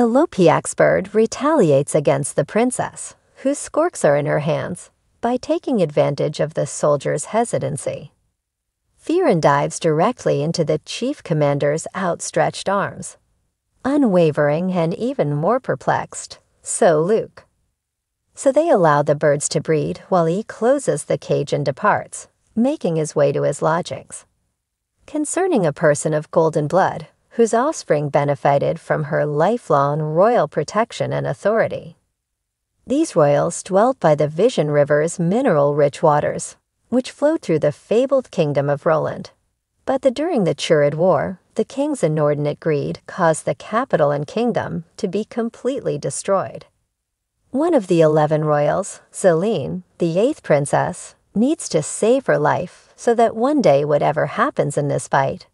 The Lopiax bird retaliates against the princess, whose skorks are in her hands, by taking advantage of the soldier's hesitancy. Firen dives directly into the chief commander's outstretched arms. Unwavering and even more perplexed, so Luke. So they allow the birds to breed while he closes the cage and departs, making his way to his lodgings. Concerning a person of golden blood, whose offspring benefited from her lifelong royal protection and authority. These royals dwelt by the Vision River's mineral-rich waters, which flowed through the fabled kingdom of Roland. But during the Turid War, the king's inordinate greed caused the capital and kingdom to be completely destroyed. One of the 11 royals, Celine, the 8th princess, needs to save her life so that one day whatever happens in this fight,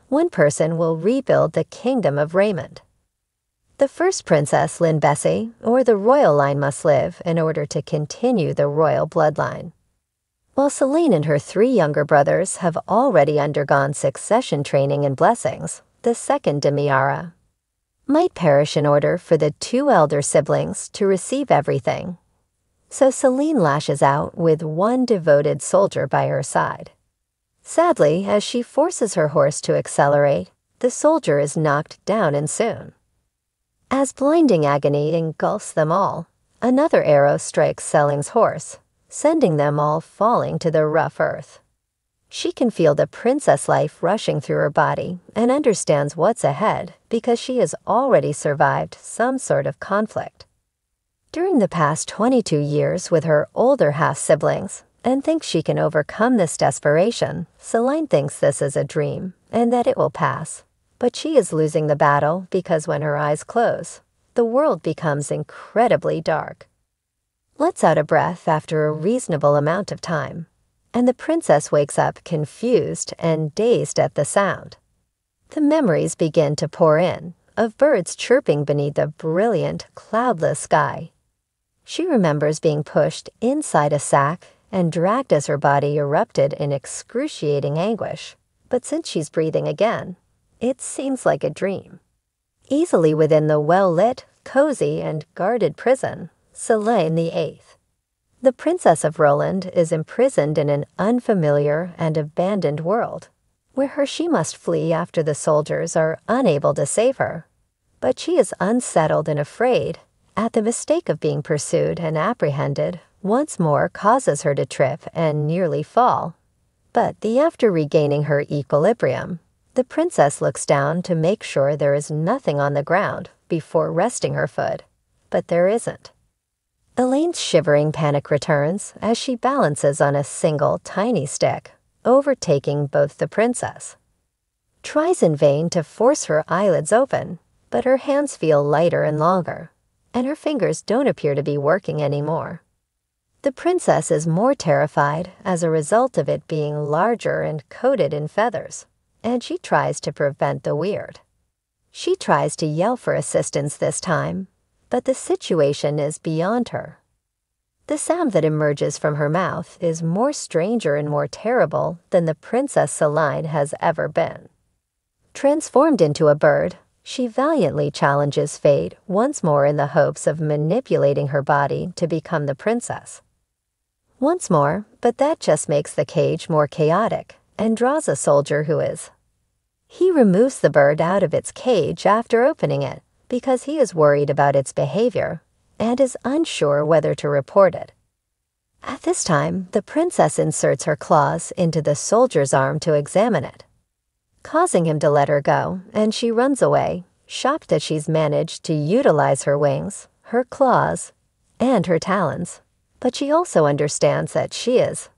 one person will rebuild the kingdom of Raymond. The first princess, Lynn Bessie, or the royal line must live in order to continue the royal bloodline. While Celine and her 3 younger brothers have already undergone succession training and blessings, the second Demiara might perish in order for the 2 elder siblings to receive everything. So Celine lashes out with one devoted soldier by her side. Sadly, as she forces her horse to accelerate, the soldier is knocked down and soon. As blinding agony engulfs them all, another arrow strikes Selling's horse, sending them all falling to the rough earth. She can feel the princess life rushing through her body and understands what's ahead because she has already survived some sort of conflict during the past 22 years with her older half-siblings, and thinks she can overcome this desperation. Celine thinks this is a dream and that it will pass, but she is losing the battle because when her eyes close, the world becomes incredibly dark. Lets out a breath after a reasonable amount of time, and the princess wakes up confused and dazed at the sound. The memories begin to pour in, of birds chirping beneath a brilliant, cloudless sky. She remembers being pushed inside a sack and dragged as her body erupted in excruciating anguish, but since she's breathing again, it seems like a dream. Easily within the well-lit, cozy, and guarded prison, Selene the 8th. The Princess of Roland is imprisoned in an unfamiliar and abandoned world, where she must flee after the soldiers are unable to save her. But she is unsettled and afraid at the mistake of being pursued and apprehended once more causes her to trip and nearly fall. But after regaining her equilibrium, the princess looks down to make sure there is nothing on the ground before resting her foot, but there isn't. Elaine's shivering panic returns as she balances on a single tiny stick, overtaking both the princess. Tries in vain to force her eyelids open, but her hands feel lighter and longer, and her fingers don't appear to be working anymore. The princess is more terrified as a result of it being larger and coated in feathers, and she tries to prevent the weird. She tries to yell for assistance this time, but the situation is beyond her. The sound that emerges from her mouth is more stranger and more terrible than the Princess Selene has ever been. Transformed into a bird, she valiantly challenges fate once more in the hopes of manipulating her body to become the princess. Once more, but that just makes the cage more chaotic and draws a soldier who is. He removes the bird out of its cage after opening it, because he is worried about its behavior and is unsure whether to report it. At this time, the princess inserts her claws into the soldier's arm to examine it, causing him to let her go, and she runs away, shocked that she's managed to utilize her wings, her claws, and her talons. But she also understands that she is.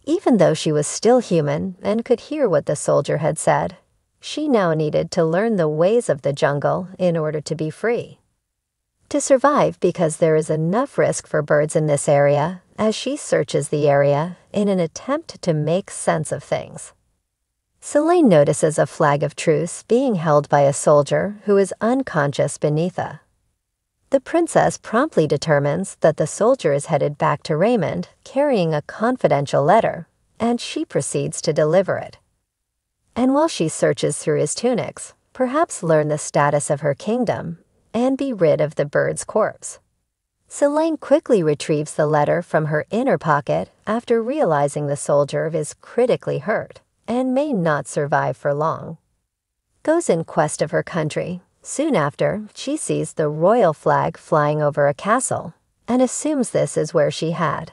Even though she was still human and could hear what the soldier had said, she now needed to learn the ways of the jungle in order to be free. To survive, because there is enough risk for birds in this area, as she searches the area in an attempt to make sense of things. Selene notices a flag of truce being held by a soldier who is unconscious beneath her. The princess promptly determines that the soldier is headed back to Raymond carrying a confidential letter, and she proceeds to deliver it. And while she searches through his tunics, perhaps learn the status of her kingdom, and be rid of the bird's corpse. Selene quickly retrieves the letter from her inner pocket after realizing the soldier is critically hurt and may not survive for long. Goes in quest of her country. Soon after, she sees the royal flag flying over a castle and assumes this is where she had.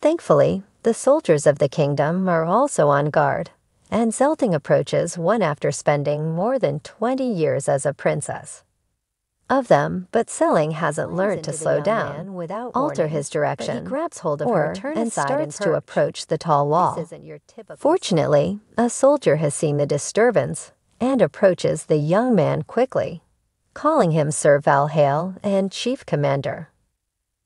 Thankfully, the soldiers of the kingdom are also on guard, and Zelting approaches one after spending more than 20 years as a princess. Of them, but Selling hasn't learned to slow down, alter his direction, he grabs hold of her and starts to approach the tall wall. Fortunately, a soldier has seen the disturbance and approaches the young man quickly, calling him Sir Valhale and Chief Commander.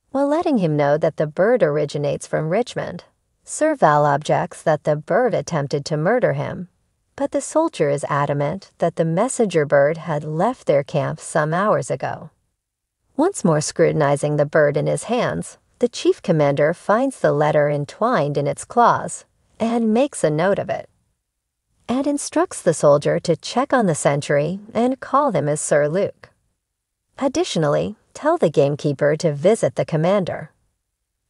While letting him know that the bird originates from Richmond, Sir Val objects that the bird attempted to murder him, but the soldier is adamant that the messenger bird had left their camp some hours ago. Once more scrutinizing the bird in his hands, the chief commander finds the letter entwined in its claws and makes a note of it, and instructs the soldier to check on the sentry and call him as Sir Luke. Additionally, tell the gamekeeper to visit the commander.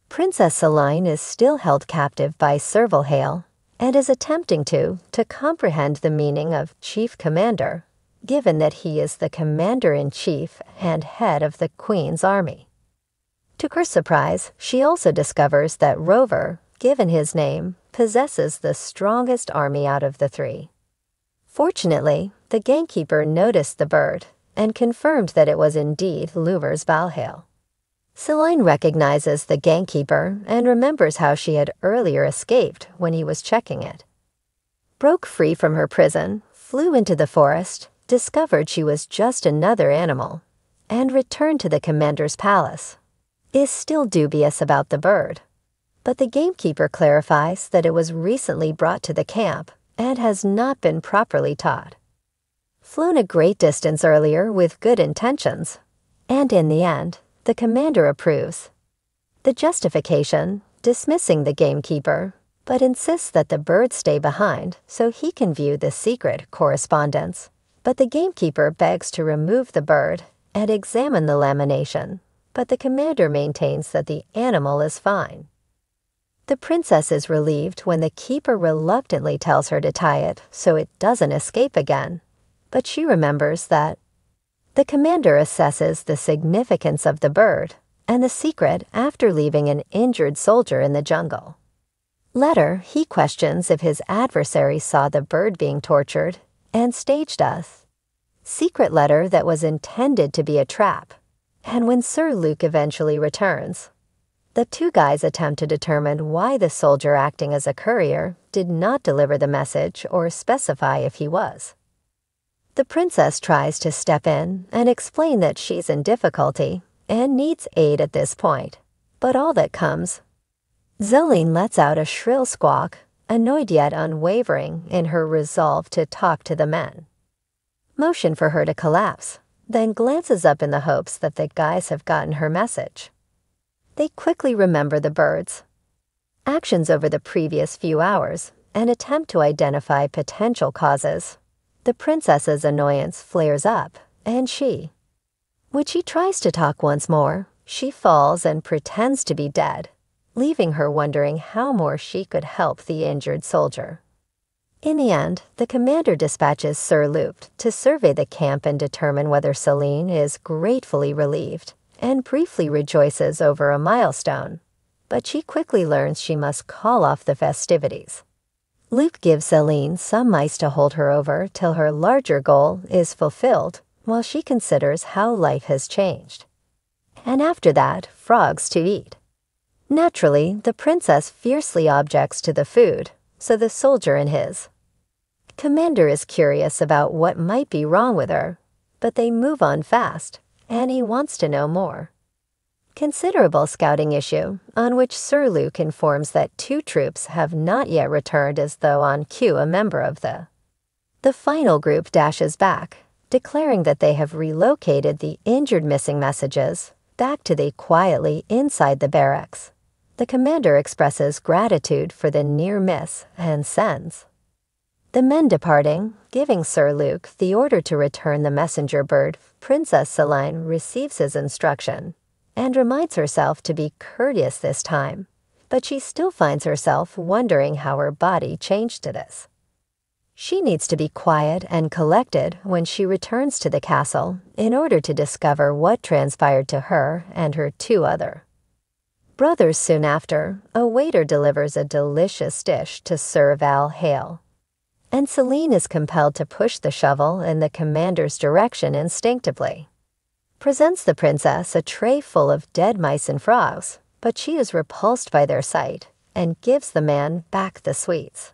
Princess Selene is still held captive by Sir Valhale and is attempting to comprehend the meaning of Chief Commander, given that he is the Commander-in-Chief and head of the Queen's army. To her surprise, she also discovers that Rover, given his name, possesses the strongest army out of the three. Fortunately, the gamekeeper noticed the bird and confirmed that it was indeed Luver's Valhale. Selene recognizes the gamekeeper and remembers how she had earlier escaped when he was checking it. Broke free from her prison, flew into the forest, discovered she was just another animal, and returned to the commander's palace. Is still dubious about the bird, but the gamekeeper clarifies that it was recently brought to the camp and has not been properly taught. Flown a great distance earlier with good intentions, and in the end, the commander approves. The justification, dismissing the gamekeeper, but insists that the bird stay behind so he can view the secret correspondence. But the gamekeeper begs to remove the bird and examine the lamination, but the commander maintains that the animal is fine. The princess is relieved when the keeper reluctantly tells her to tie it so it doesn't escape again, but she remembers that the commander assesses the significance of the bird and the secret after leaving an injured soldier in the jungle. Later, he questions if his adversary saw the bird being tortured and staged a secret letter that was intended to be a trap. And when Sir Luke eventually returns, the two guys attempt to determine why the soldier acting as a courier did not deliver the message or specify if he was. The princess tries to step in and explain that she's in difficulty and needs aid at this point, but all that comes. Zelene lets out a shrill squawk, annoyed yet unwavering in her resolve to talk to the men. Motion for her to collapse, then glances up in the hopes that the guys have gotten her message. They quickly remember the birds' actions over the previous few hours and attempt to identify potential causes. The princess's annoyance flares up, and when she tries to talk once more, she falls and pretends to be dead, leaving her wondering how more she could help the injured soldier. In the end, the commander dispatches Sir Luke to survey the camp and determine whether Selene is gratefully relieved and briefly rejoices over a milestone, but she quickly learns she must call off the festivities. Luke gives Selene some mice to hold her over till her larger goal is fulfilled, while she considers how life has changed. And after that, frogs to eat. Naturally, the princess fiercely objects to the food, so the soldier and his commander is curious about what might be wrong with her, but they move on fast, and he wants to know more. Considerable scouting issue, on which Sir Luke informs that 2 troops have not yet returned as though on cue a member of the final group dashes back, declaring that they have relocated the injured missing messages back to the quietly inside the barracks. The commander expresses gratitude for the near miss and sends The men departing, giving Sir Luke the order to return the messenger bird, Princess Celine receives his instruction and reminds herself to be courteous this time, but she still finds herself wondering how her body changed to this. She needs to be quiet and collected when she returns to the castle in order to discover what transpired to her and her two other brothers. Soon after, a waiter delivers a delicious dish to Sir Val Hale, and Celine is compelled to push the shovel in the commander's direction instinctively. Presents the princess a tray full of dead mice and frogs, but she is repulsed by their sight and gives the man back the sweets.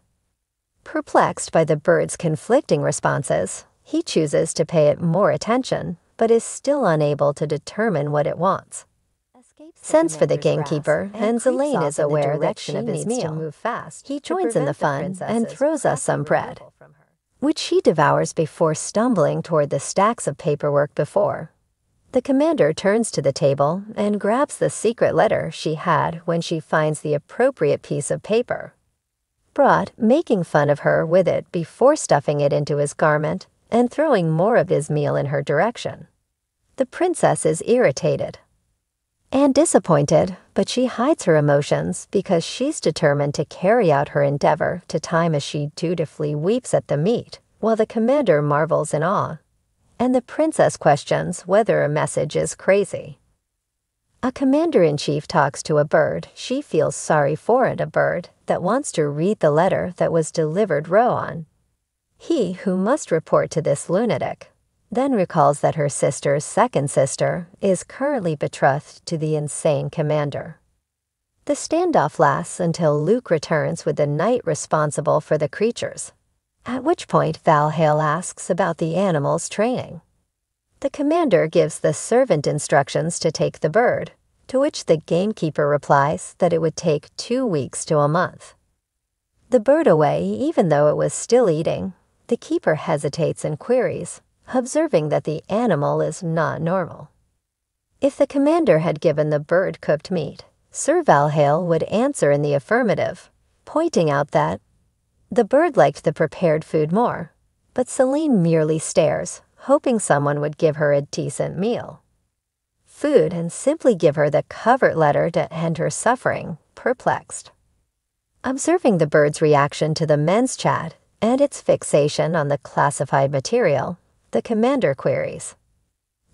Perplexed by the bird's conflicting responses, he chooses to pay it more attention, but is still unable to determine what it wants. Sends for the gamekeeper, and Celine is aware that she needs to move fast. He joins in the fun and throws us some bread, which she devours before stumbling toward the stacks of paperwork before. The commander turns to the table and grabs the secret letter she had when she finds the appropriate piece of paper, brought, making fun of her with it before stuffing it into his garment and throwing more of his meal in her direction. The princess is irritated and disappointed, but she hides her emotions because she's determined to carry out her endeavor to time as she dutifully weeps at the meat, while the commander marvels in awe, and the princess questions whether a message is crazy. A commander-in-chief talks to a bird she feels sorry for, and a bird that wants to read the letter that was delivered on. He, who must report to this lunatic, then recalls that her sister's second sister is currently betrothed to the insane commander. The standoff lasts until Luke returns with the knight responsible for the creatures, at which point Val Hale asks about the animal's training. The commander gives the servant instructions to take the bird, to which the gamekeeper replies that it would take 2 weeks to a month. The bird away, even though it was still eating, the keeper hesitates and queries, observing that the animal is not normal. If the commander had given the bird cooked meat, Sir Val Hale would answer in the affirmative, pointing out that the bird liked the prepared food more, but Celine merely stares, hoping someone would give her a decent meal, food, and simply give her the covert letter to end her suffering, perplexed. Observing the bird's reaction to the men's chat and its fixation on the classified material, the commander queries.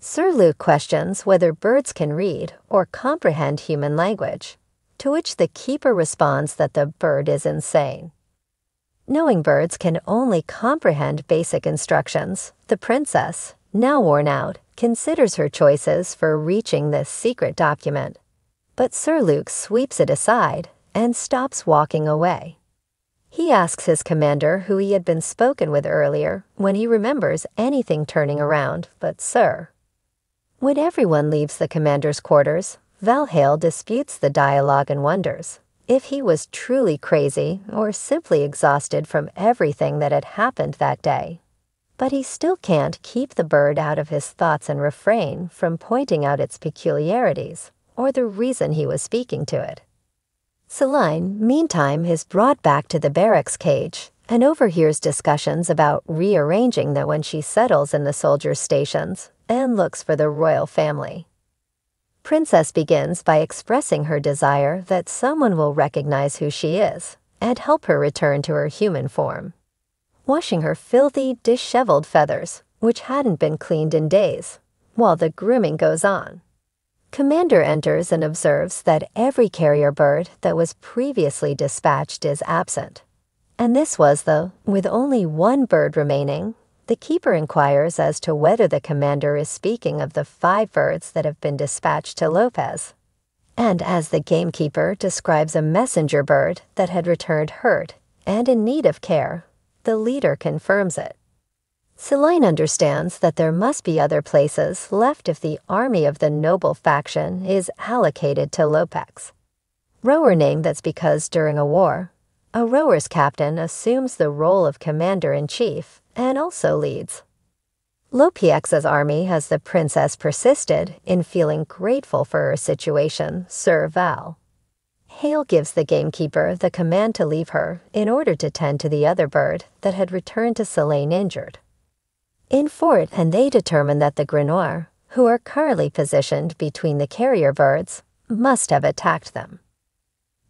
Sir Luke questions whether birds can read or comprehend human language, to which the keeper responds that the bird is insane. Knowing birds can only comprehend basic instructions, the princess, now worn out, considers her choices for reaching this secret document. But Sir Luke sweeps it aside and stops walking away. He asks his commander who he had been spoken with earlier when he remembers anything turning around but Sir. When everyone leaves the commander's quarters, Val Hale disputes the dialogue and wonders if he was truly crazy or simply exhausted from everything that had happened that day. But he still can't keep the bird out of his thoughts and refrain from pointing out its peculiarities or the reason he was speaking to it. Celine, meantime, is brought back to the barracks cage and overhears discussions about rearranging them when she settles in the soldiers' stations and looks for the royal family. Princess begins by expressing her desire that someone will recognize who she is and help her return to her human form, washing her filthy, disheveled feathers, which hadn't been cleaned in days, while the grooming goes on. Commander enters and observes that every carrier bird that was previously dispatched is absent, and this was with only one bird remaining. The keeper inquires as to whether the commander is speaking of the 5 birds that have been dispatched to Lopez, and as the gamekeeper describes a messenger bird that had returned hurt and in need of care, the leader confirms it. Celine understands that there must be other places left if the army of the noble faction is allocated to Lopex. Rower name that's because during a war, a rower's captain assumes the role of commander-in-chief and also leads. Lopex's army, as the princess persisted in feeling grateful for her situation, Sir Val Hale gives the gamekeeper the command to leave her in order to tend to the other bird that had returned to Selene injured. In fort, and they determine that the Grenoir, who are currently positioned between the carrier birds, must have attacked them.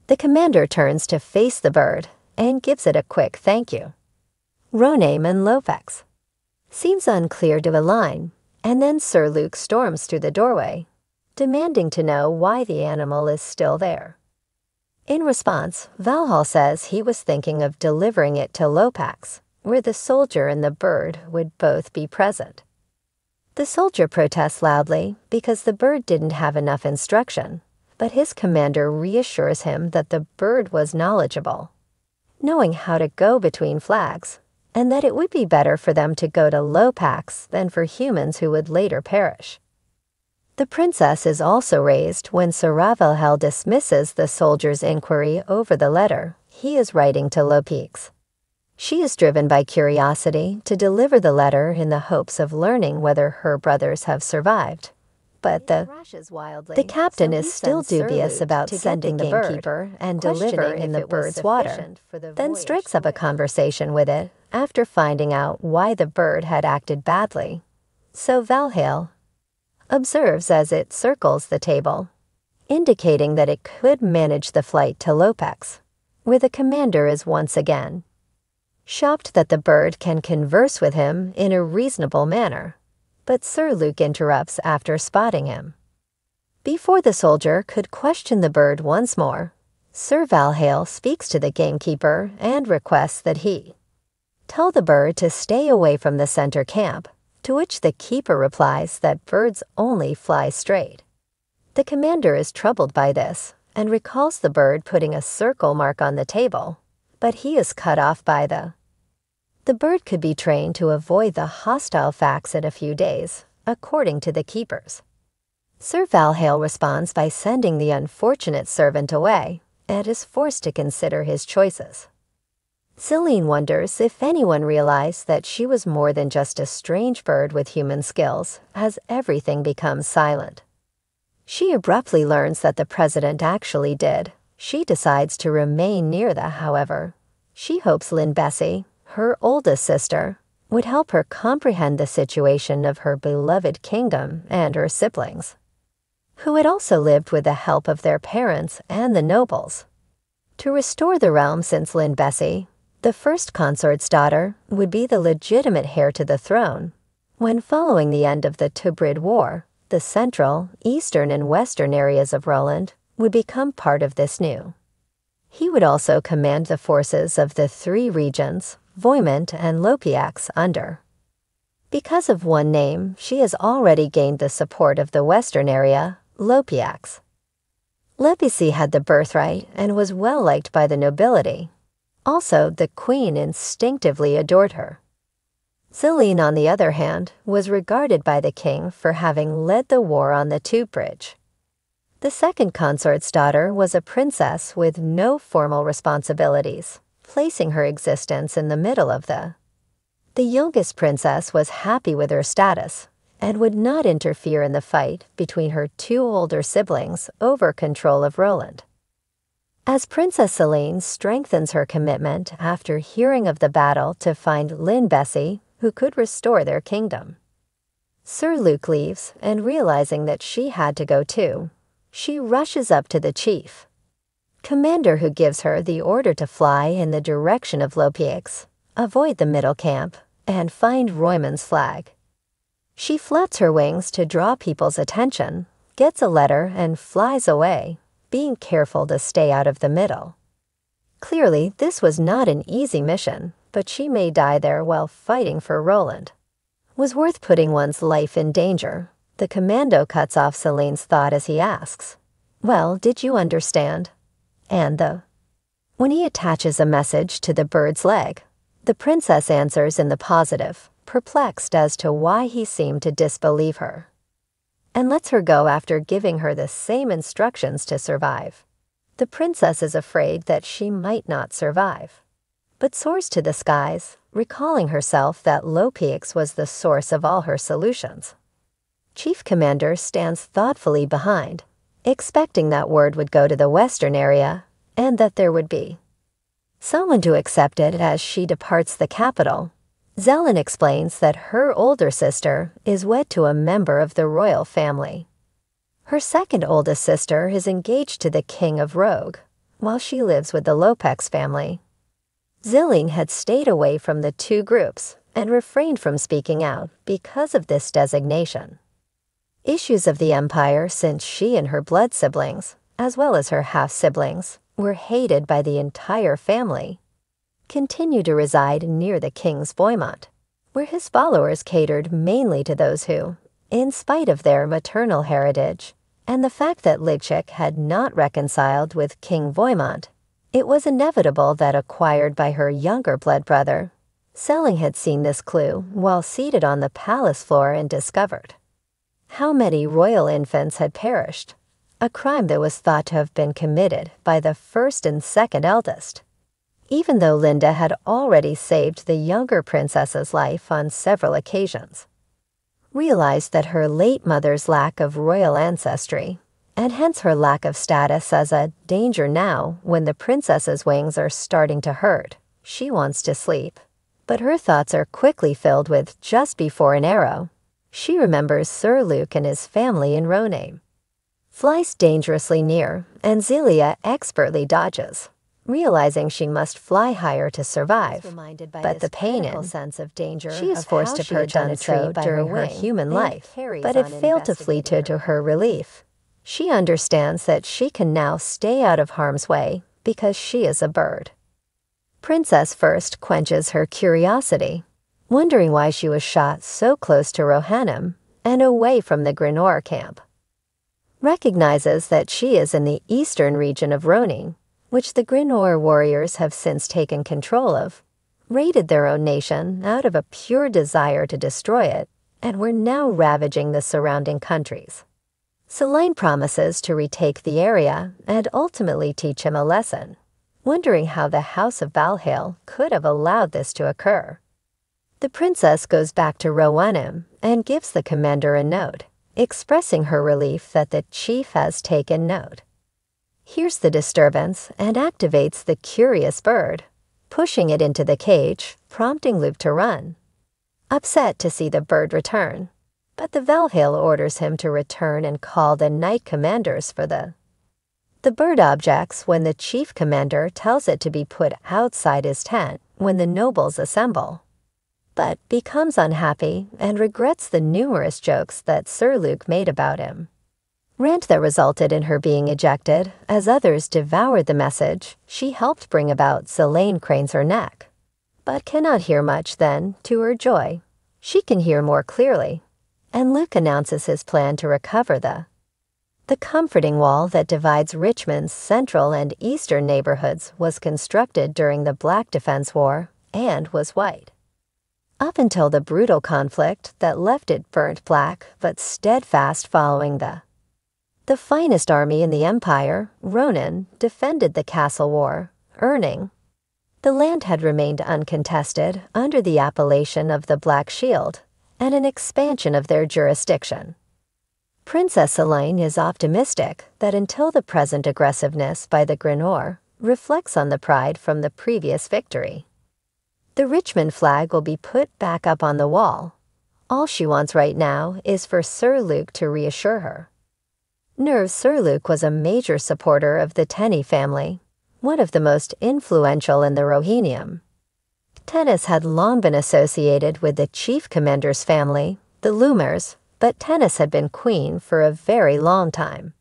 The commander turns to face the bird and gives it a quick thank you. Roname and Lopex. Seems unclear to align, and then Sir Luke storms through the doorway, demanding to know why the animal is still there. In response, Valhall says he was thinking of delivering it to Lopax, where the soldier and the bird would both be present. The soldier protests loudly because the bird didn't have enough instruction, but his commander reassures him that the bird was knowledgeable, knowing how to go between flags, and that it would be better for them to go to Lopax than for humans who would later perish. The princess is also raised when Sir Ravelhel dismisses the soldier's inquiry over the letter he is writing to Lopix. She is driven by curiosity to deliver the letter in the hopes of learning whether her brothers have survived. But the captain is still dubious about sending the gamekeeper and delivering in the bird's water, then strikes up a conversation with it after finding out why the bird had acted badly. So Valhall observes as it circles the table, indicating that it could manage the flight to Lopex, where the commander is once again shocked that the bird can converse with him in a reasonable manner, but Sir Luke interrupts after spotting him. Before the soldier could question the bird once more, Sir Valhall speaks to the gamekeeper and requests that he tell the bird to stay away from the center camp, to which the keeper replies that birds only fly straight. The commander is troubled by this and recalls the bird putting a circle mark on the table, but he is cut off by the bird could be trained to avoid the hostile facts in a few days, according to the keepers. Sir Valhall responds by sending the unfortunate servant away and is forced to consider his choices. Selene wonders if anyone realized that she was more than just a strange bird with human skills as everything becomes silent. She abruptly learns that the president actually did. She decides to remain near however. She hopes Lynn Bessie, her oldest sister, would help her comprehend the situation of her beloved kingdom and her siblings, who had also lived with the help of their parents and the nobles, to restore the realm, since Lynn Bessie, the first consort's daughter, would be the legitimate heir to the throne. When following the end of the Tubrid War, the central, eastern, and western areas of Roland would become part of this new. He would also command the forces of the three regions, Voimont and Lopiax, under. Because of one name, she has already gained the support of the western area, Lopiax. Lepici had the birthright and was well liked by the nobility. Also, the queen instinctively adored her. Selene, on the other hand, was regarded by the king for having led the war on the Tube Bridge. The second consort's daughter was a princess with no formal responsibilities, placing her existence in the middle of the youngest princess was happy with her status and would not interfere in the fight between her two older siblings over control of Roland. As Princess Selene strengthens her commitment after hearing of the battle to find Lynn Bessie, who could restore their kingdom, Sir Luke leaves, and realizing that she had to go too, she rushes up to the chief commander, who gives her the order to fly in the direction of Lopiax, avoid the middle camp, and find Royman's flag. She flaps her wings to draw people's attention, gets a letter, and flies away, being careful to stay out of the middle. Clearly, this was not an easy mission, but she may die there while fighting for Roland. Was worth putting one's life in danger. The commando cuts off Selene's thought as he asks, "Well, did you understand?" And when he attaches a message to the bird's leg, the princess answers in the positive, perplexed as to why he seemed to disbelieve her, and lets her go after giving her the same instructions to survive. The princess is afraid that she might not survive, but soars to the skies, recalling herself that Lopiax was the source of all her solutions. Chief Commander stands thoughtfully behind, expecting that word would go to the western area and that there would be someone to accept it as she departs the capital. Zelen explains that her older sister is wed to a member of the royal family. Her second oldest sister is engaged to the king of Rogue, while she lives with the Lopex family. Zilling had stayed away from the two groups and refrained from speaking out because of this designation. Issues of the empire, since she and her blood siblings, as well as her half-siblings, were hated by the entire family, continue to reside near the king's Voimont, where his followers catered mainly to those who, in spite of their maternal heritage and the fact that Ligchik had not reconciled with King Voimont, it was inevitable that acquired by her younger blood brother. Selling had seen this clue while seated on the palace floor and discovered how many royal infants had perished, a crime that was thought to have been committed by the first and second eldest, even though Linda had already saved the younger princess's life on several occasions. Realized that her late mother's lack of royal ancestry, and hence her lack of status as a danger now when the princess's wings are starting to hurt, she wants to sleep. But her thoughts are quickly filled with just before an arrow. She remembers Sir Luke and his family in Ronaim. Flies dangerously near, and Zelia expertly dodges, realizing she must fly higher to survive. But the pain in sense of danger, she is forced to perch on a tree during her human life, but it failed to flee to her relief. She understands that she can now stay out of harm's way because she is a bird. Princess first quenches her curiosity, wondering why she was shot so close to Rohanum and away from the Grenor camp. Recognizes that she is in the eastern region of Ronin, which the Grenor warriors have since taken control of, raided their own nation out of a pure desire to destroy it, and were now ravaging the surrounding countries. Selene promises to retake the area and ultimately teach him a lesson, wondering how the House of Valhalla could have allowed this to occur. The princess goes back to Rowanum and gives the commander a note, expressing her relief that the chief has taken note. Hears the disturbance and activates the curious bird, pushing it into the cage, prompting Luke to run. Upset to see the bird return, but the Valhalla orders him to return and call the knight commanders for the bird objects when the chief commander tells it to be put outside his tent when the nobles assemble, but becomes unhappy and regrets the numerous jokes that Sir Luke made about him. Rant that resulted in her being ejected, as others devoured the message she helped bring about. Selene cranes her neck, but cannot hear much then, to her joy. She can hear more clearly, and Luke announces his plan to recover the comforting wall that divides Richmond's central and eastern neighborhoods was constructed during the Black Defense War and was white. Up until the brutal conflict that left it burnt black but steadfast following the finest army in the empire, Ronan, defended the castle war, earning. The land had remained uncontested under the appellation of the Black Shield and an expansion of their jurisdiction. Princess Selene is optimistic that until the present aggressiveness by the Grenor reflects on the pride from the previous victory, the Richmond flag will be put back up on the wall. All she wants right now is for Sir Luke to reassure her. Sir Luke was a major supporter of the Tenny family, one of the most influential in the Rohinium. Tennis had long been associated with the chief commander's family, the Lumers, but Tennis had been queen for a very long time.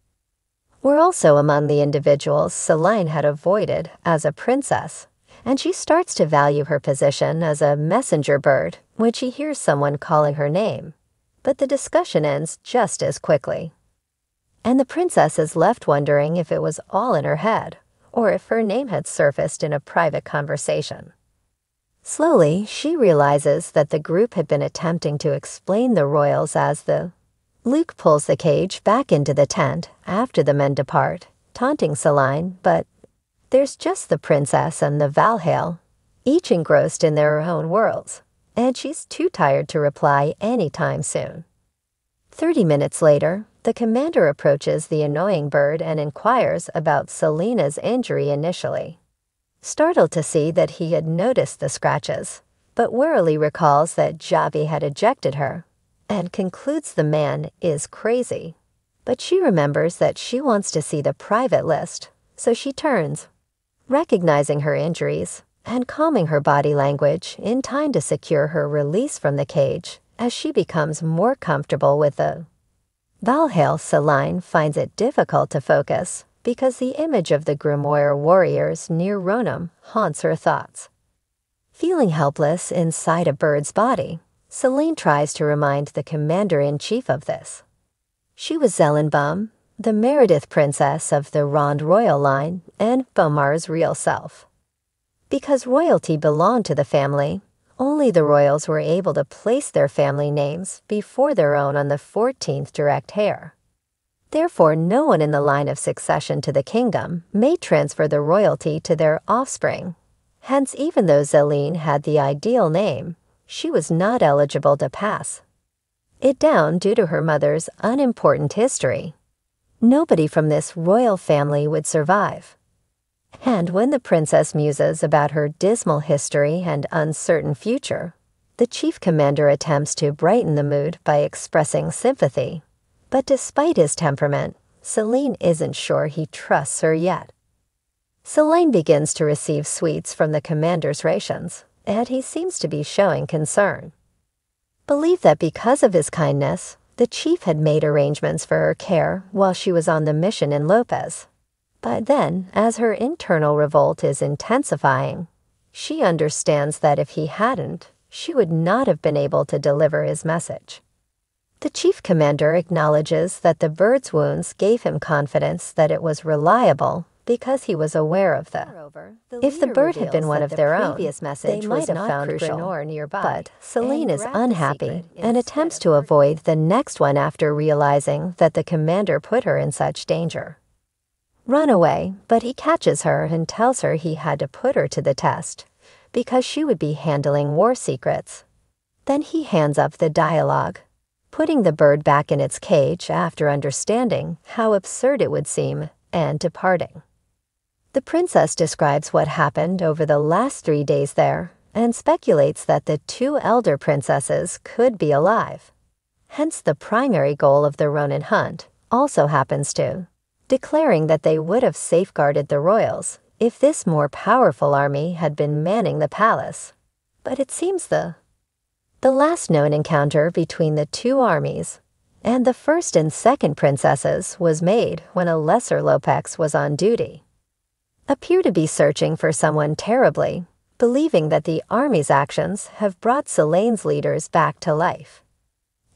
Were also among the individuals Selene had avoided as a princess, and she starts to value her position as a messenger bird when she hears someone calling her name, but the discussion ends just as quickly. And the princess is left wondering if it was all in her head, or if her name had surfaced in a private conversation. Slowly, she realizes that the group had been attempting to explain the royals as Luke pulls the cage back into the tent after the men depart, taunting Selene, but there's just the princess and the Valhalla, each engrossed in their own worlds, and she's too tired to reply any time soon. 30 minutes later, The commander approaches the annoying bird and inquires about Selena's injury initially. Startled to see that he had noticed the scratches, but warily recalls that Javi had ejected her, and concludes the man is crazy. But she remembers that she wants to see the private list, so she turns, recognizing her injuries and calming her body language in time to secure her release from the cage as she becomes more comfortable with the Valhalla. Selene finds it difficult to focus because the image of the Grimoire warriors near Ronem haunts her thoughts. Feeling helpless inside a bird's body, Selene tries to remind the commander-in-chief of this. She was Zelenbaum, the Meredith princess of the Ronde royal line and Bomar's real self. Because royalty belonged to the family, only the royals were able to place their family names before their own on the 14th direct heir. Therefore, no one in the line of succession to the kingdom may transfer the royalty to their offspring. Hence, even though Zelene had the ideal name, she was not eligible to pass it down due to her mother's unimportant history. Nobody from this royal family would survive. And when the princess muses about her dismal history and uncertain future, the chief commander attempts to brighten the mood by expressing sympathy. But despite his temperament, Selene isn't sure he trusts her yet. Selene begins to receive sweets from the commander's rations, and he seems to be showing concern. Believe that because of his kindness, the chief had made arrangements for her care while she was on the mission in Lopez. But then, as her internal revolt is intensifying, she understands that if he hadn't, she would not have been able to deliver his message. The chief commander acknowledges that the bird's wounds gave him confidence that it was reliable because he was aware of the. If the bird had been one of their own, they might have found Grenor nearby. But Selene is unhappy and attempts to avoid the next one after realizing that the commander put her in such danger. Run away, but he catches her and tells her he had to put her to the test because she would be handling war secrets. Then he hands up the dialogue, putting the bird back in its cage after understanding how absurd it would seem and departing. The princess describes what happened over the last 3 days there and speculates that the 2 elder princesses could be alive. Hence the primary goal of the Ronin hunt also happens to, declaring that they would have safeguarded the royals if this more powerful army had been manning the palace. But it seems the last known encounter between the 2 armies and the first and second princesses was made when a lesser Lopex was on duty. Appear to be searching for someone terribly, believing that the army's actions have brought Selene's leaders back to life.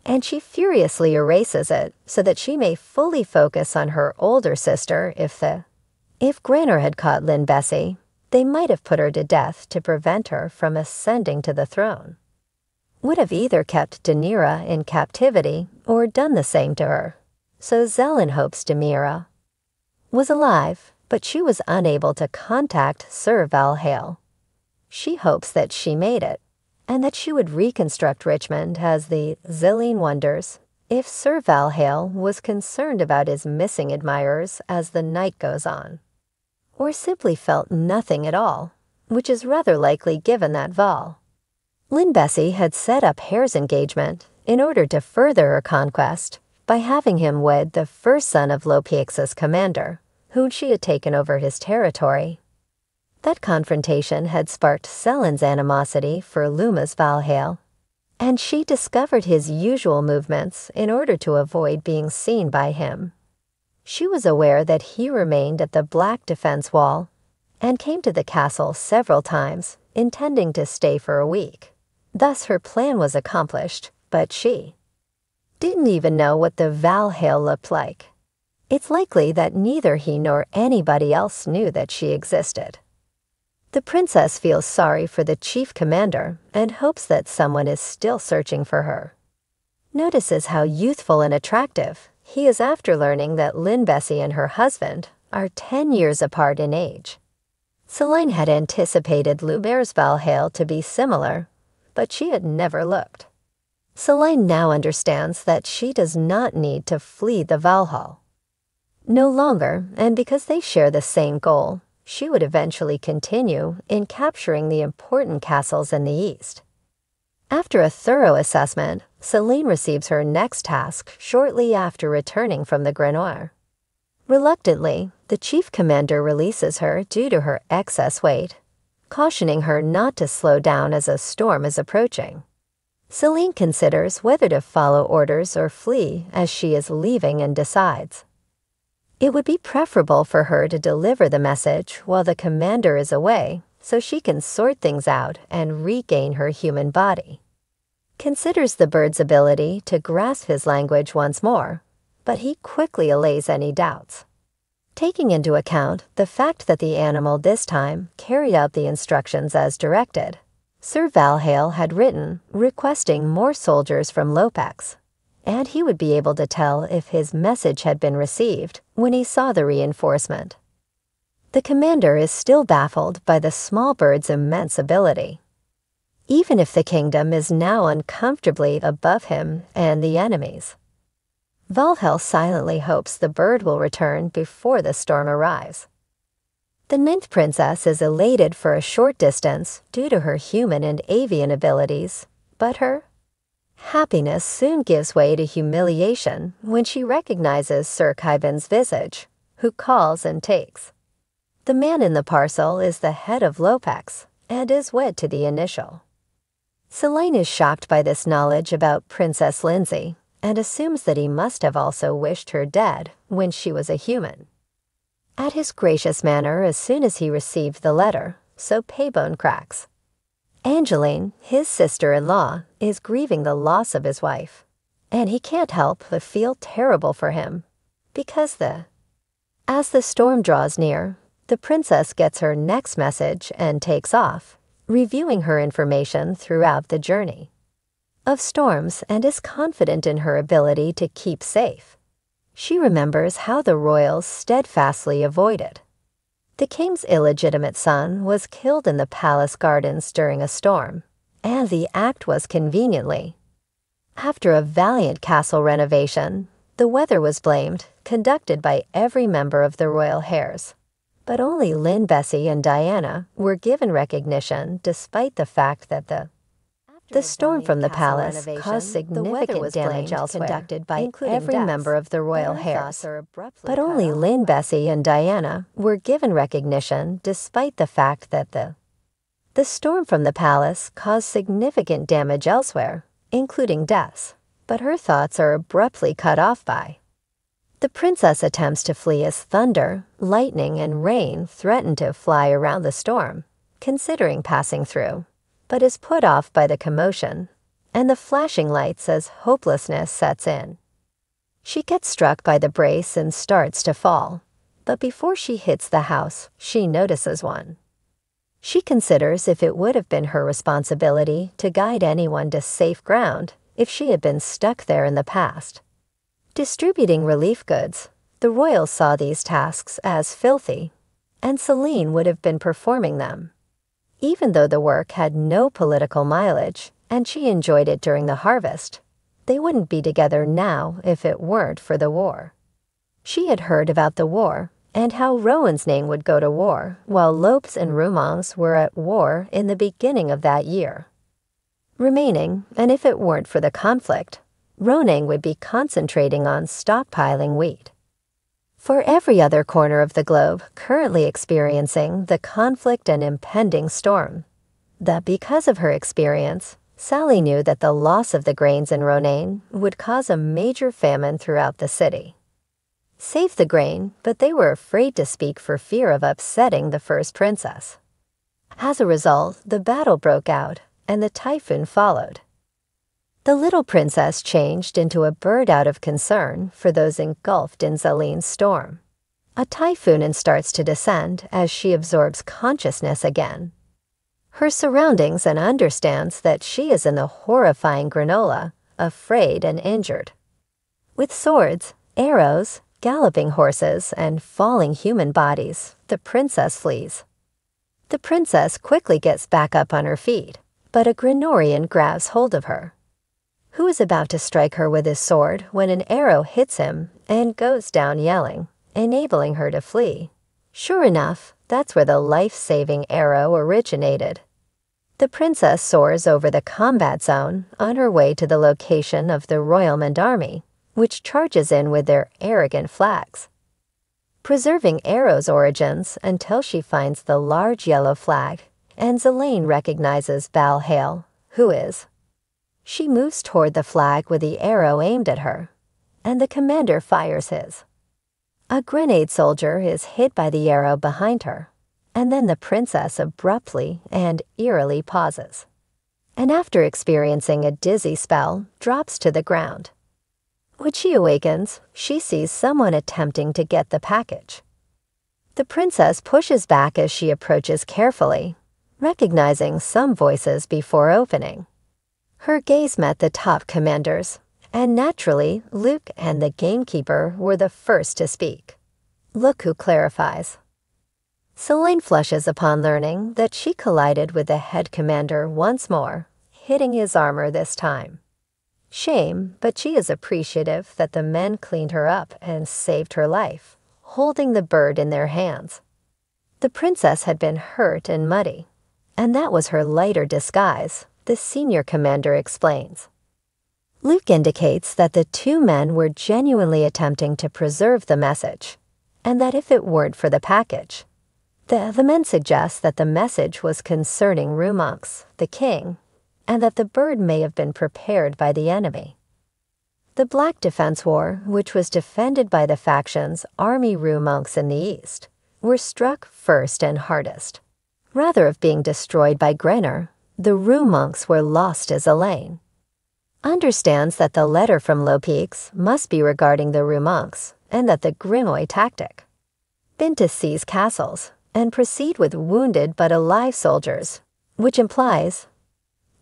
And she furiously erases it so that she may fully focus on her older sister. If Granor had caught Lynn Bessie, they might have put her to death to prevent her from ascending to the throne. Would have either kept Danira in captivity or done the same to her. So Zelen hopes Demira was alive, but she was unable to contact Sir Valhale. She hopes that she made it, and that she would reconstruct Richmond as the Zillion Wonders if Sir Valhale was concerned about his missing admirers as the night goes on. Or simply felt nothing at all, which is rather likely given that Lynn Bessie had set up Hare's engagement in order to further her conquest by having him wed the first son of Lopiex's commander, whom she had taken over his territory. That confrontation had sparked Selen's animosity for Luma's Valhale, and she discovered his usual movements in order to avoid being seen by him. She was aware that he remained at the Black Defense Wall and came to the castle several times, intending to stay for a week. Thus her plan was accomplished, but she didn't even know what the Valhale looked like. It's likely that neither he nor anybody else knew that she existed. The princess feels sorry for the chief commander and hopes that someone is still searching for her. Notices how youthful and attractive he is after learning that Lynn Bessie and her husband are 10 years apart in age. Selene had anticipated Luber's Valhale to be similar, but she had never looked. Selene now understands that she does not need to flee the Valhall. No longer, and because they share the same goal, she would eventually continue in capturing the important castles in the east. After a thorough assessment, Selene receives her next task shortly after returning from the Grenoir. Reluctantly, the chief commander releases her due to her excess weight, cautioning her not to slow down as a storm is approaching. Selene considers whether to follow orders or flee as she is leaving and decides. It would be preferable for her to deliver the message while the commander is away so she can sort things out and regain her human body. Considers the bird's ability to grasp his language once more, but he quickly allays any doubts. Taking into account the fact that the animal this time carried out the instructions as directed, Sir Valhale had written requesting more soldiers from Lopex, and he would be able to tell if his message had been received when he saw the reinforcement. The commander is still baffled by the small bird's immense ability. Even if the kingdom is now uncomfortably above him and the enemies, Valhall silently hopes the bird will return before the storm arrives. The ninth princess is elated for a short distance due to her human and avian abilities, but her happiness soon gives way to humiliation when she recognizes Sir Kaiben's visage, who calls and takes. The man in the parcel is the head of Lopex and is wed to the initial. Selene is shocked by this knowledge about Princess Lindsay and assumes that he must have also wished her dead when she was a human. At his gracious manner as soon as he received the letter, so Paybone cracks. Angeline, his sister-in-law, is grieving the loss of his wife, and he can't help but feel terrible for him, because as the storm draws near, the princess gets her next message and takes off, reviewing her information throughout the journey of storms and is confident in her ability to keep safe. She remembers how the royals steadfastly avoided. The king's illegitimate son was killed in the palace gardens during a storm, and the act was conveniently. After a valiant castle renovation, the weather was blamed, conducted by every member of the royal heirs. But only Lynn, Bessie, and Diana were given recognition despite the fact that the storm from the palace caused significant damage elsewhere, conducted by every member of the royal heirs. But only Lynn, Bessie, and Diana were given recognition despite the fact that the storm from the palace caused significant damage elsewhere, including deaths, but her thoughts are abruptly cut off by. The princess attempts to flee as thunder, lightning, and rain threaten to fly around the storm, considering passing through, but is put off by the commotion and the flashing lights as hopelessness sets in. She gets struck by the brace and starts to fall, but before she hits the house, she notices one. She considers if it would have been her responsibility to guide anyone to safe ground if she had been stuck there in the past. Distributing relief goods, the royals saw these tasks as filthy, and Selene would have been performing them. Even though the work had no political mileage, and she enjoyed it during the harvest, they wouldn't be together now if it weren't for the war. She had heard about the war, and how Rowan's name would go to war, while Lopes and Roumans were at war in the beginning of that year. Remaining, and if it weren't for the conflict, Ronang would be concentrating on stockpiling wheat. For every other corner of the globe currently experiencing the conflict and impending storm, that because of her experience, Sally knew that the loss of the grains in Ronaine would cause a major famine throughout the city. Save the grain, but they were afraid to speak for fear of upsetting the first princess. As a result, the battle broke out, and the typhoon followed. The little princess changed into a bird out of concern for those engulfed in Zelene's storm. A typhoon starts to descend as she absorbs consciousness again. Her surroundings and understands that she is in the horrifying granola, afraid and injured. With swords, arrows, galloping horses, and falling human bodies, the princess flees. The princess quickly gets back up on her feet, but a Grenorian grabs hold of her. who is about to strike her with his sword when an arrow hits him and goes down yelling, enabling her to flee. Sure enough, that's where the life-saving arrow originated. The princess soars over the combat zone on her way to the location of the Royal Mandarmy, which charges in with their arrogant flags, preserving Arrow's origins until she finds the large yellow flag, and Zelane recognizes Valhale, who is. She moves toward the flag with the arrow aimed at her, and the commander fires his. A grenade soldier is hit by the arrow behind her, and then the princess abruptly and eerily pauses, and after experiencing a dizzy spell, drops to the ground. When she awakens, she sees someone attempting to get the package. The princess pushes back as she approaches carefully, recognizing some voices before opening. Her gaze met the top commanders, and naturally, Luke and the gamekeeper were the first to speak. Look who clarifies. Selene flushes upon learning that she collided with the head commander once more, hitting his armor this time. Shame, but she is appreciative that the men cleaned her up and saved her life, holding the bird in their hands. The princess had been hurt and muddy, and that was her lighter disguise, the senior commander explains. Luke indicates that the two men were genuinely attempting to preserve the message, and that if it weren't for the package, the men suggest that the message was concerning Rumonks, the king, and that the bird may have been prepared by the enemy. The Black Defense War, which was defended by the factions Army Rumonks in the east, were struck first and hardest. Rather of being destroyed by Grenner, the Rumonks were lost as Elaine. Understands that the letter from Lopix must be regarding the Rumonks, and that the Grinoi tactic. Been to seize castles, and proceed with wounded but alive soldiers, which implies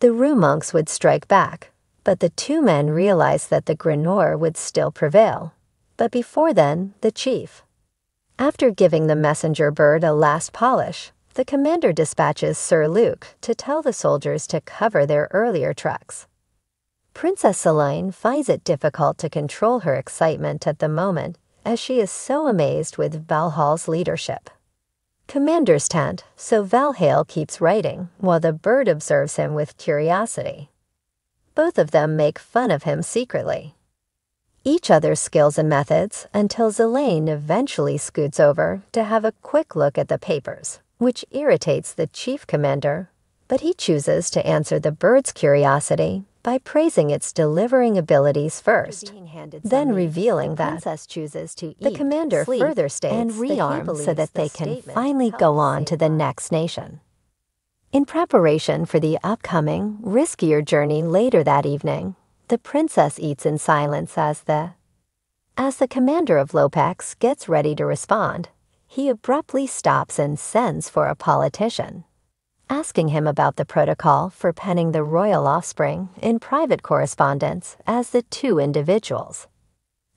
the Rumonks would strike back, but the two men realized that the Grinor would still prevail. But before then, the chief. After giving the messenger bird a last polish, the commander dispatches Sir Luke to tell the soldiers to cover their earlier tracks. Princess Selene finds it difficult to control her excitement at the moment, as she is so amazed with Valhal's leadership. Commander's tent, so Valhale keeps writing, while the bird observes him with curiosity. Both of them make fun of him secretly. Each other's skills and methods until Zelane eventually scoots over to have a quick look at the papers, which irritates the chief commander, but he chooses to answer the bird's curiosity by praising its delivering abilities first, then revealing that the commander further states rearm so that they can finally go on to the next nation. In preparation for the upcoming, riskier journey later that evening, the princess eats in silence as the commander of Lopex gets ready to respond, he abruptly stops and sends for a politician, asking him about the protocol for penning the royal offspring in private correspondence as the two individuals.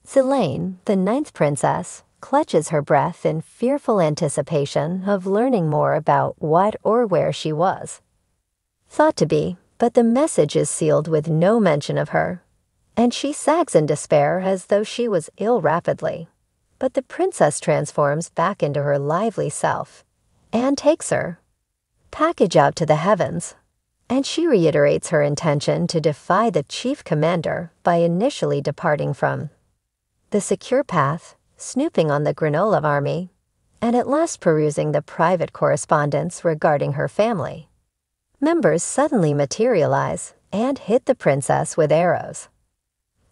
Zelane, the ninth princess, clutches her breath in fearful anticipation of learning more about what or where she was. Thought to be, but the message is sealed with no mention of her, and she sags in despair as though she was ill rapidly. But the princess transforms back into her lively self and takes her package out to the heavens, and she reiterates her intention to defy the chief commander by initially departing from the secure path, snooping on the Granola army, and at last perusing the private correspondence regarding her family. Members suddenly materialize and hit the princess with arrows.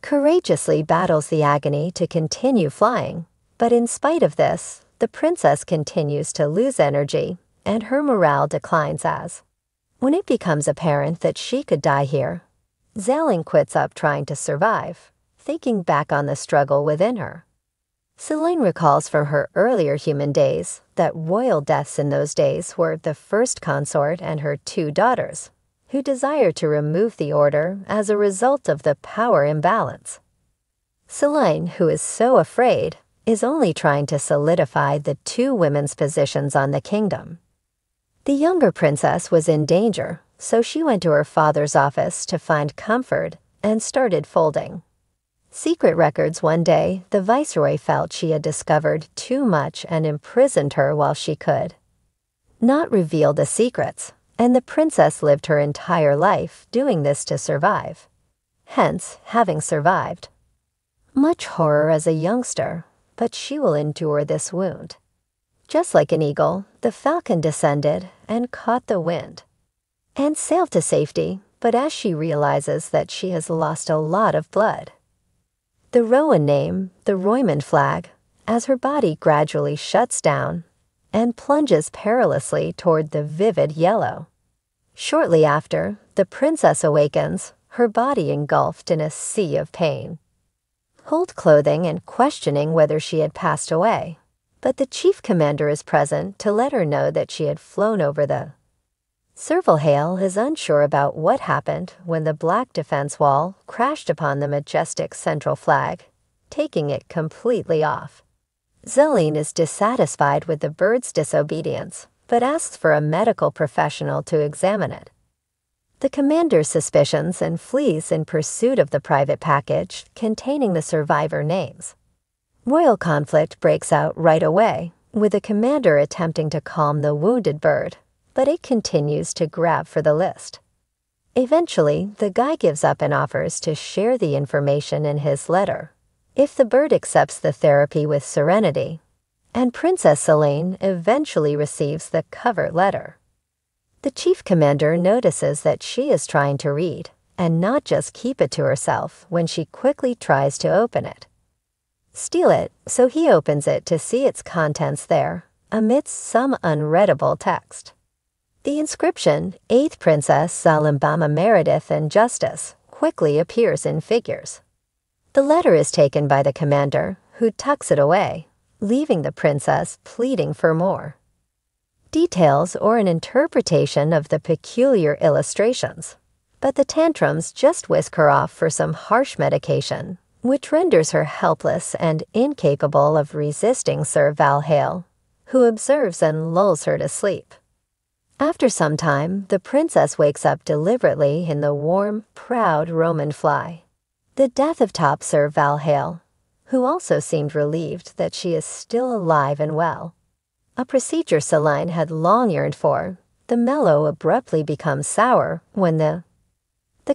Courageously battles the agony to continue flying, but in spite of this, the princess continues to lose energy and her morale declines as, when it becomes apparent that she could die here, Zelane quits up trying to survive, thinking back on the struggle within her. Selene recalls from her earlier human days that royal deaths in those days were the first consort and her two daughters, who desire to remove the order as a result of the power imbalance. Selene, who is so afraid, is only trying to solidify the two women's positions on the kingdom. The younger princess was in danger, so she went to her father's office to find comfort and started folding. Secret records one day, the viceroy felt she had discovered too much and imprisoned her while she could not reveal the secrets, and the princess lived her entire life doing this to survive. Hence, having survived much horror as a youngster, but she will endure this wound. Just like an eagle, the falcon descended and caught the wind and sailed to safety, but as she realizes that she has lost a lot of blood. The Rowan name, the Roymond flag, as her body gradually shuts down and plunges perilously toward the vivid yellow. Shortly after, the princess awakens, her body engulfed in a sea of pain, cold clothing and questioning whether she had passed away. But the chief commander is present to let her know that she had flown over the Servalhail is unsure about what happened when the black defense wall crashed upon the majestic central flag, taking it completely off. Zelene is dissatisfied with the bird's disobedience, but asks for a medical professional to examine it. The commander suspicions and flees in pursuit of the private package containing the survivor names. Royal conflict breaks out right away, with the commander attempting to calm the wounded bird, but it continues to grab for the list. Eventually, the guy gives up and offers to share the information in his letter, if the bird accepts the therapy with serenity, and Princess Selene eventually receives the cover letter. The chief commander notices that she is trying to read, and not just keep it to herself when she quickly tries to open it. Steal it, so he opens it to see its contents there, amidst some unreadable text. The inscription, 8th Princess Zalimbama Meredith and Justice, quickly appears in figures. The letter is taken by the commander, who tucks it away, leaving the princess pleading for more details or an interpretation of the peculiar illustrations. But the tantrums just whisk her off for some harsh medication, which renders her helpless and incapable of resisting Sir Valhale, who observes and lulls her to sleep. After some time, the princess wakes up deliberately in the warm, proud Roman fly. The death of top Sir Valhale, who also seemed relieved that she is still alive and well. A procedure Selene had long yearned for, the mellow abruptly becomes sour when the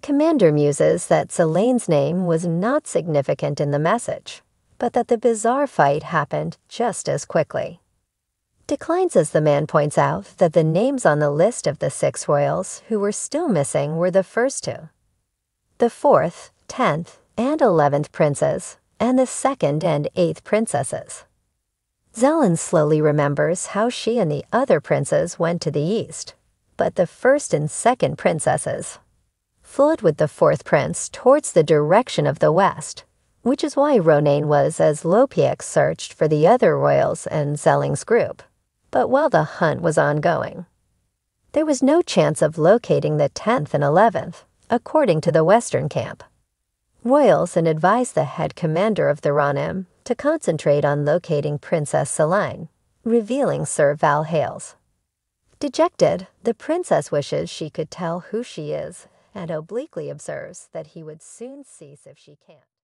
commander muses that Selene's name was not significant in the message, but that the bizarre fight happened just as quickly. Declines as the man points out that the names on the list of the 6 royals who were still missing were the first 2. The 4th, 10th, and 11th princes, and the 2nd and 8th princesses. Zelene slowly remembers how she and the other princes went to the east, but the 1st and 2nd princesses flowed with the 4th prince towards the direction of the west, which is why Ronaine was as Lopiak searched for the other royals and Zelene's group. But while the hunt was ongoing, there was no chance of locating the 10th and 11th, according to the western camp. Royals and advised the head commander of the Ronim to concentrate on locating Princess Selene, revealing Sir Valhale's. Dejected, the princess wishes she could tell who she is and obliquely observes that he would soon cease if she can't.